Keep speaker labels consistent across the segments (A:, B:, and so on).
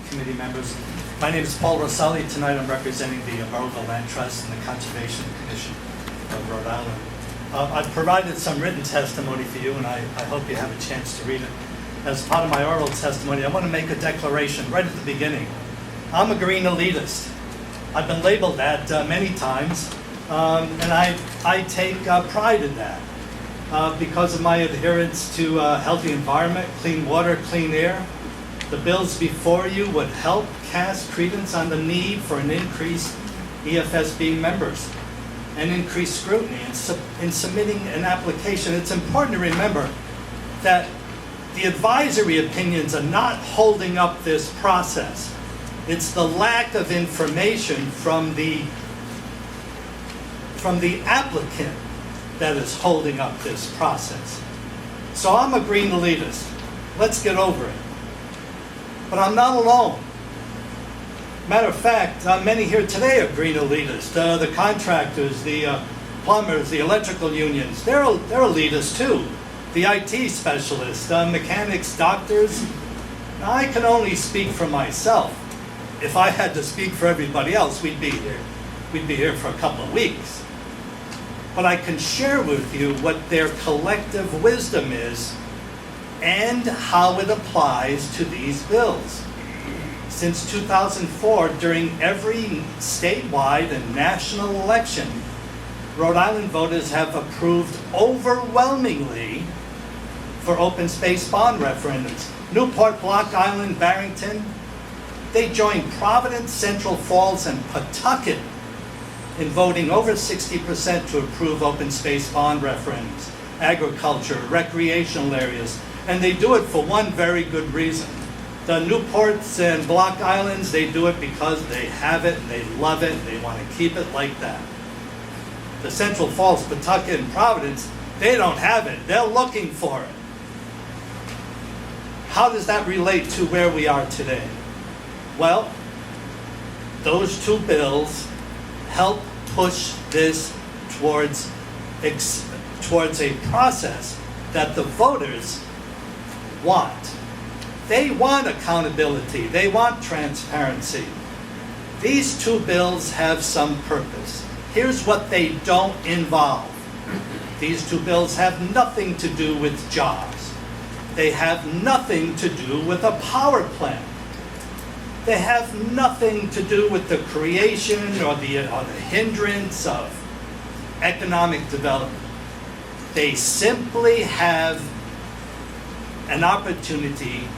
A: committee members. My name is Paul Roselli. Tonight I'm representing the Rhode Land Trust and the Conservation Commission of Rhode Island. I've provided some written testimony for you, and I hope you have a chance to read it. As part of my oral testimony, I want to make a declaration right at the beginning. I'm a green elitist. I've been labeled that many times, and I take pride in that because of my adherence to a healthy environment, clean water, clean air. The bills before you would help cast credence on the need for an increased EFSB members and increased scrutiny in submitting an application. It's important to remember that the advisory opinions are not holding up this process. It's the lack of information from the applicant that is holding up this process. So I'm a green elitist. Let's get over it. But I'm not alone. Matter of fact, many here today are green elitists. The contractors, the plumbers, the electrical unions, they're elitists too. The IT specialists, mechanics, doctors. Now, I can only speak for myself. If I had to speak for everybody else, we'd be here for a couple of weeks. But I can share with you what their collective wisdom is and how it applies to these bills. Since 2004, during every statewide and national election, Rhode Island voters have approved overwhelmingly for open space bond referendums. Newport, Block Island, Barrington, they joined Providence, Central Falls, and Pawtucket in voting over 60% to approve open space bond referendums, agriculture, recreational areas, and they do it for one very good reason. The Newports and Block Islands, they do it because they have it, and they love it, and they want to keep it like that. The Central Falls, Pawtucket, and Providence, they don't have it. They're looking for it. How does that relate to where we are today? Well, those two bills help push this towards a process that the voters want. They want accountability. They want transparency. These two bills have some purpose. Here's what they don't involve. These two bills have nothing to do with jobs. They have nothing to do with a power plant. They have nothing to do with the creation or the hindrance of economic development. They simply have an opportunity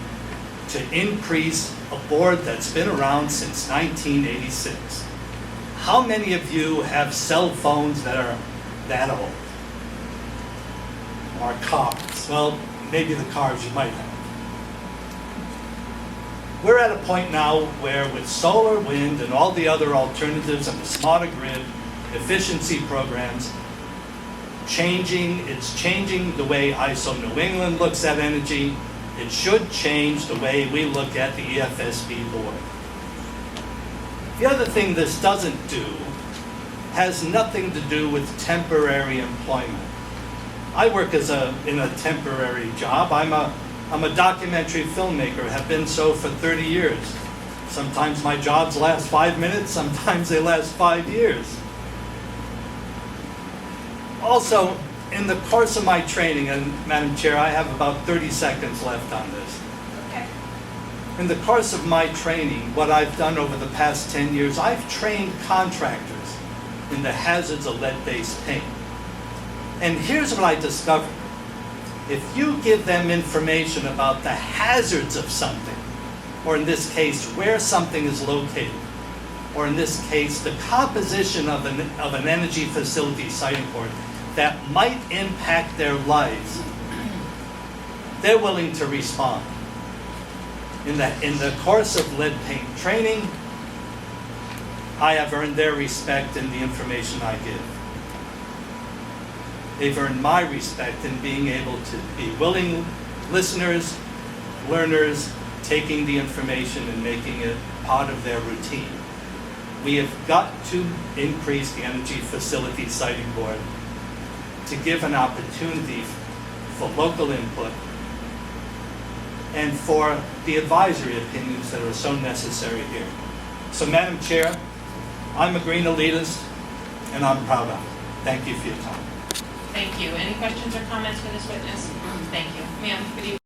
A: to increase a board that's been around since 1986. How many of you have cell phones that are that old? Or cars? Well, maybe the cars you might have. We're at a point now where with solar, wind, and all the other alternatives and the smarter grid, efficiency programs, it's changing the way ISO New England looks at energy. It should change the way we look at the EFSB board. The other thing this doesn't do has nothing to do with temporary employment. I work in a temporary job. I'm a documentary filmmaker, have been so for 30 years. Sometimes my jobs last 5 minutes, sometimes they last 5 years. Also, in the course of my training, and Madam Chair, I have about 30 seconds left on this.
B: Okay.
A: In the course of my training, what I've done over the past 10 years, I've trained contractors in the hazards of lead-based paint. And here's what I discovered. If you give them information about the hazards of something, or in this case, where something is located, or in this case, the composition of an energy facility siting board that might impact their lives, they're willing to respond. In the course of lead paint training, I have earned their respect in the information I give. They've earned my respect in being able to be willing listeners, learners, taking the information and making it part of their routine. We have got to increase the Energy Facility Siting Board to give an opportunity for local input and for the advisory opinions that are so necessary here. So, Madam Chair, I'm a green elitist, and I'm proud of it. Thank you for your time.
B: Thank you. Any questions or comments for this witness? Thank you. Ma'am, good evening.